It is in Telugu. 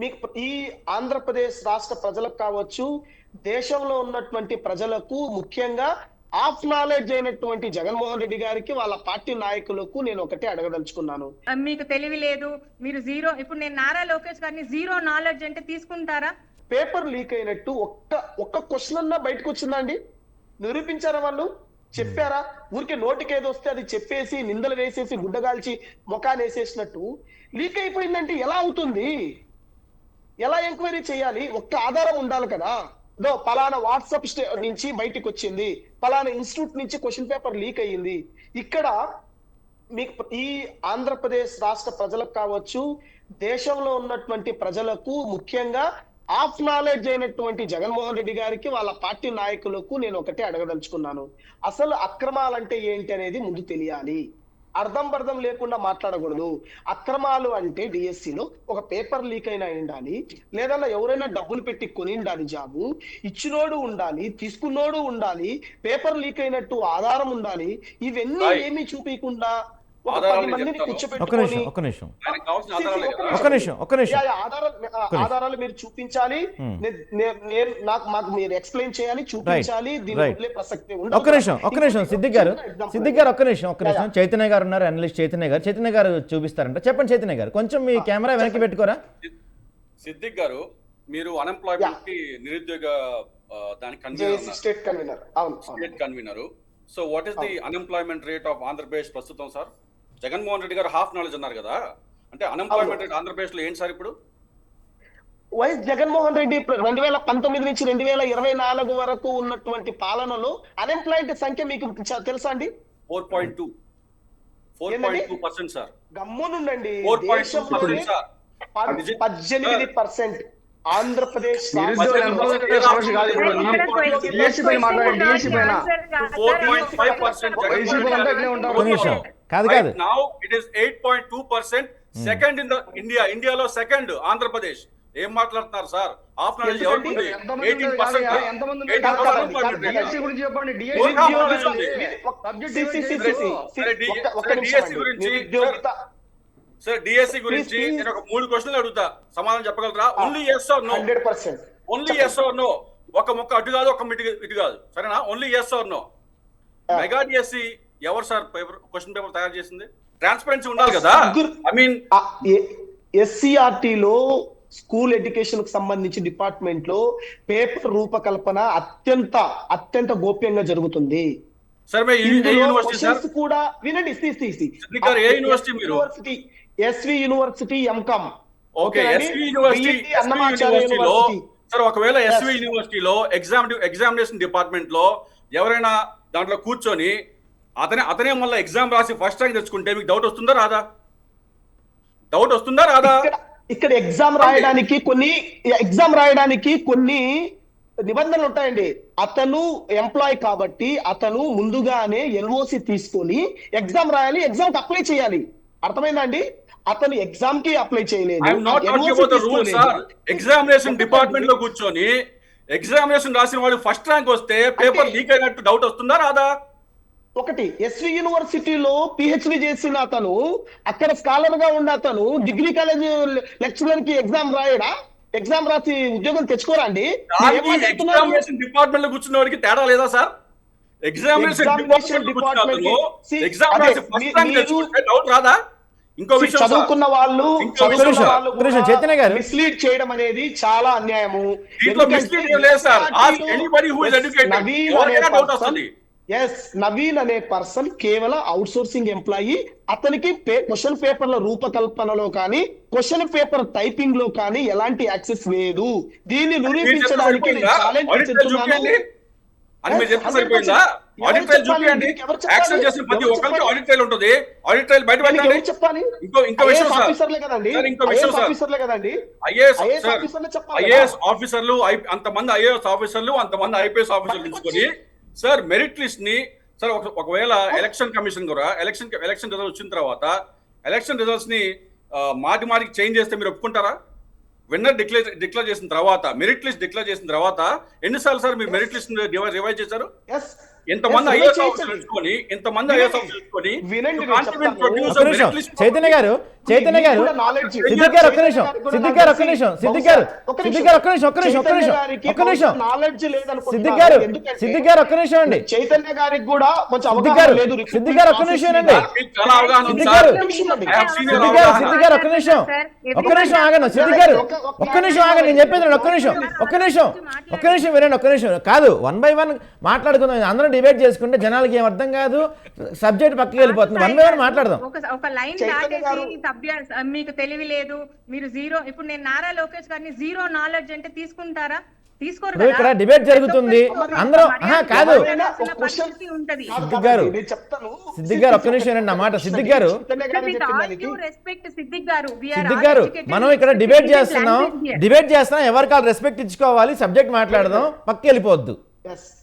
మీకు ఈ ఆంధ్రప్రదేశ్ రాష్ట్ర ప్రజలకు కావచ్చు, దేశంలో ఉన్నటువంటి ప్రజలకు ముఖ్యంగా ఆఫ్ నాలెడ్జ్ అయినటువంటి జగన్మోహన్ రెడ్డి గారికి వాళ్ళ పార్టీ నాయకులకు నేను ఒకటే అడగదలుచుకున్నాను. మీకు తెలివి లేదు, మీరు జీరో. ఇప్పుడు నేను నారా లోకేష్ గారిని జీరో నాలెడ్జ్ అంటే తీసుకుంటారా? పేపర్ లీక్ అయినట్టు ఒక్క క్వశ్చన్ అన్నా బయటకు వచ్చిందండి? నిరూపించారా వాళ్ళు? చెప్పారా? ఊరికే నోటికి ఏదో వస్తే అది చెప్పేసి నిందలు వేసేసి గుడ్డగాల్చి ముఖాన్ని వేసేసినట్టు లీక్ అయిపోయిందంటే ఎలా అవుతుంది? ఎలా ఎంక్వైరీ చేయాలి? ఒక్క ఆధారం ఉండాలి కదా. పలానా వాట్సాప్ నుంచి బయటకు వచ్చింది, పలానా ఇన్స్టిట్యూట్ నుంచి క్వశ్చన్ పేపర్ లీక్ అయ్యింది. ఇక్కడ మీకు ఈ ఆంధ్రప్రదేశ్ రాష్ట్ర ప్రజలకు కావచ్చు, దేశంలో ఉన్నటువంటి ప్రజలకు ముఖ్యంగా ఆఫ్ నాలెడ్జ్ అయినటువంటి జగన్మోహన్ రెడ్డి గారికి వాళ్ళ పార్టీ నాయకులకు నేను ఒకటే అడగదలుచుకున్నాను. అసలు అక్రమాలంటే ఏంటి అనేది ముందు తెలియాలి. అర్థం పర్థం లేకుండా మాట్లాడకూడదు. అక్రమాలు అంటే డిఎస్సిలో ఒక పేపర్ లీక్ అయినా ఉండాలి, లేదా ఎవరైనా డబ్బులు పెట్టి కొని ఉండాలి, జాబు ఇచ్చినోడు ఉండాలి, తీసుకున్నోడు ఉండాలి, పేపర్ లీక్ అయినట్టు ఆధారం ఉండాలి. ఇవన్నీ ఏమీ చూపించకుండా ఆధారాలు మీరు చూపించాలి, మాకు మీరు ఎక్స్ప్లెయిన్ చేయాలి, చూపించాలి. దీని ప్రసక్తి ఉండదు. ఒక్క నిమిషం సిద్దిక్ గారు ఒక్క నిమిషం చైతన్య గారు ఉన్నారు, అనలిస్ట్ చైతన్య గారు చూపిస్తారంట. చెప్పండి చైతన్య గారు, కొంచెం మీ కెమెరా వెనక్కి పెట్టుకోరా. సిద్దిక్ గారు, మీరు అన్ఎంప్లాయ్మెంట్ కి నిరుద్యోగ దానికి state convener. So what is the unemployment rate of Andhra Pradesh ప్రస్తుతం సార్? జగన్మోహన్ రెడ్డి గారు హాఫ్ నాలెడ్జ్ అన్నారు కదా, అంటే అన్ఎంప్లాయ్మెంట్ రేట్ ఆంధ్రప్రదేశ్ లో ఏంటి సార్ ఇప్పుడు? వైఎస్ జగన్మోహన్ రెడ్డి 2019 నుంచి 2024 వరకు ఉన్నటువంటి పాలనలో అన్ఎంప్లాయ్డ్ సంఖ్య మీకు తెలుసా అండి? 4.2% సార్. గమ్మునుండండి. 18% Andhra Pradesh Now it is 8.2%. Second in the ఇండియాలో సెకండ్ ఆంధ్రప్రదేశ్. ఏం మాట్లాడుతున్నారు సార్? హాఫ్ నాలెడ్జ్ ఎవరికి? 18%. సార్ డిఎస్సి గురించి నేను ఒక 3 క్వశ్చన్లు అడుగుతా, సమాధానం చెప్పగలరా? Only yes or no. 100%. Only yes or no. ఒక ముక్క అటు కాదు, ఒక ఇటు కాదు, సరేనా? Only yes or no. Mega DSC ఎవరు సార్ క్వశ్చన్ పేపర్ తయారు చేసింది? ట్రాన్స్పరెన్సీ ఉండాలి కదా. ఐ మీన్ ఎస్సీఆర్టీలో స్కూల్ ఎడ్యుకేషన్ కు సంబంధించి డిపార్ట్మెంట్ లో పేపర్ రూపకల్పన అత్యంత గోప్యంగా జరుగుతుంది. సార్ యూనివర్సిటీ కూడా వినండి. University SV university M Com. Okay, SV యూనివర్సిటీలో సార్ ఒకవేళ ఎస్వి యూనివర్సిటీలో ఎగ్జామినేషన్ డిపార్ట్మెంట్ లో ఎవరైనా దాంట్లో కూర్చొని అతనే మళ్ళీ ఎగ్జామ్ రాసి ఫస్ట్ ర్యాంక్ తెచ్చుకుంటే మీకు డౌట్ వస్తుందా రాదా? ఇక్కడ ఎగ్జామ్ రాయడానికి కొన్ని నిబంధనలు ఉంటాయండి. అతను ఎంప్లాయ్ కాబట్టి అతను ముందుగానే ఎల్ఓసి తీసుకొని ఎగ్జామ్ రాయాలి, ఎగ్జామ్ కి అప్లై చేయాలి. అర్థమైందా అండి? అతను ఎగ్జామ్ కి అప్లై చేయలేదు. ఎగ్జామినేషన్ డిపార్ట్మెంట్ లో కూర్చొని ఎగ్జామినేషన్ రాసిన వాడు ఫస్ట్ ర్యాంక్ వస్తే పేపర్ లీక్ అయినట్టు డౌట్ వస్తుందా రాదా? ఒకటి, ఎస్వి యూనివర్సిటీలో పిహెచ్డి చేసిన అతను, అక్కడ స్కాలర్ గా ఉన్న అతను డిగ్రీ కాలేజ్ లెక్చరర్ కి ఎగ్జామ్ రాయడా? ఎగ్జామ్ రాసి ఉద్యోగం తెచ్చుకోరా అండి? ఎగ్జామినేషన్ డిపార్ట్మెంట్ లో కూర్చున్న వాడికి తేడా లేదా సార్? ఎగ్జామినేషన్ డౌట్ రాదా? ఇంకో విషయం, చదువుకున్న వాళ్ళు చైతన్య గారు మిస్లీడ్ చేయడం అనేది చాలా అన్యాయము. నవీన్ అనే పర్సన్ కేవలం అవుట్ సోర్సింగ్ ఎంప్లాయీ. అతనికి క్వశ్చన్ పేపర్ల రూపకల్పనలో కానీ క్వశ్చన్ పేపర్ టైపింగ్ లో కానీ ఎలాంటి యాక్సెస్ లేదు. దీన్ని నిరూపించడానికి ఐఏఎస్ ఆఫీసర్లు, అంతమంది ఐఏఎస్ ఆఫీసర్లు, అంతమంది ఐపీఎస్ ఆఫీసర్లు తీసుకొని సార్ మెరిట్ లిస్ట్ ని సార్ ఒకవేళ ఎలక్షన్ కమిషన్ కూడా ఎలక్షన్ రిజల్ట్ వచ్చిన తర్వాత ఎలక్షన్ రిజల్ట్స్ ని మాటికి చేంజ్ చేస్తే మీరు ఒప్పుకుంటారా? విన్నర్ డిక్లేర్ చేసిన తర్వాత, మెరిట్ లిస్ట్ డిక్లేర్ చేసిన తర్వాత ఎన్నిసార్లు సార్ మీరు మెరిట్ లిస్ట్ రివైజ్ చేశారు? ఇంతమంది Yes, ఐఏఎస్ చేయండి. ఆఫీసర్లు ఎంచుకొని ఇంతమంది ఐఏఎస్ ఆఫీసర్లు ఎంచుకొని వినండి, you నేను can't even చెప్తాను. produce a ఒక్క నిమిషం merit list. చైతన్య గారు సిద్దిక్ గారు ఒక్క నిమిషం సిద్దిక్ గారు ఒక్క నిమిషం సిద్దిక్ గారు నాలెడ్జ్ లేదనుకుంటున్నాను. సిద్దిక్ గారు ఎందుకంటే సిద్దిక్ గారు ఒక్క నిమిషం అండి చైతన్య గారికి కూడా కొంచెం సిద్దిక్ అవగాహన గారు, లేదు. సిద్దిక్ గారు ఒక్క నిమిషం అండి. మీకు చాలా అవగాహన ఉంది సిద్దిక్ సార్. గారు, I have seen your Siddiq గారు అవగాహన. సిద్దిక్ గారు ఒక్క నిమిషం ఆగను సిద్దిక్ గారు ఒక్క నిమిషం ఆగండి నేను చెప్పేది ఒక్క నిమిషం వినండి ఒక్క నిమిషం కాదు 1 by 1 మాట్లాడుకుందాం అందరం డిబేట్ చేసుకుంటే జనాలకి ఏం అర్థం కాదు సబ్జెక్ట్ పక్కకి వెళ్ళిపోతుంది 1 by 1 మాట్లాడదాం ఒక లైన్ చైతన్య గారు- దాటేసి మీకు తెలివి లేదు మీరు జీరో ఇప్పుడు నేను నారా లోకేష్ గారిని జీరో నాలెడ్జ్ అంటే తీసుకుంటారా తీసుకోరు ఇప్పుడు ఇక్కడ కదా? డిబేట్ జరుగుతుంది అందరూ కాదు ఎవరైనా ఒక పరిస్థితి ఉంటది కాదు, సిద్దిక్ గారు, నేను చెప్తాను. సిద్దిక్ గారు ఒక్క నిమిషం వినండి నా మాట సిద్దిక్ గారు చైతన్య గారు చెప్పిన దానికి సిద్దిక్ గారు సిద్దిక్ గారు మనం ఇక్కడ డిబేట్ చేస్తున్నాం ఎవరికి వాళ్ళు రెస్పెక్ట్ ఇచ్చుకోవాలి సబ్జెక్ట్ మాట్లాడదాం పక్కకి వెళ్ళిపోవద్దు Yes.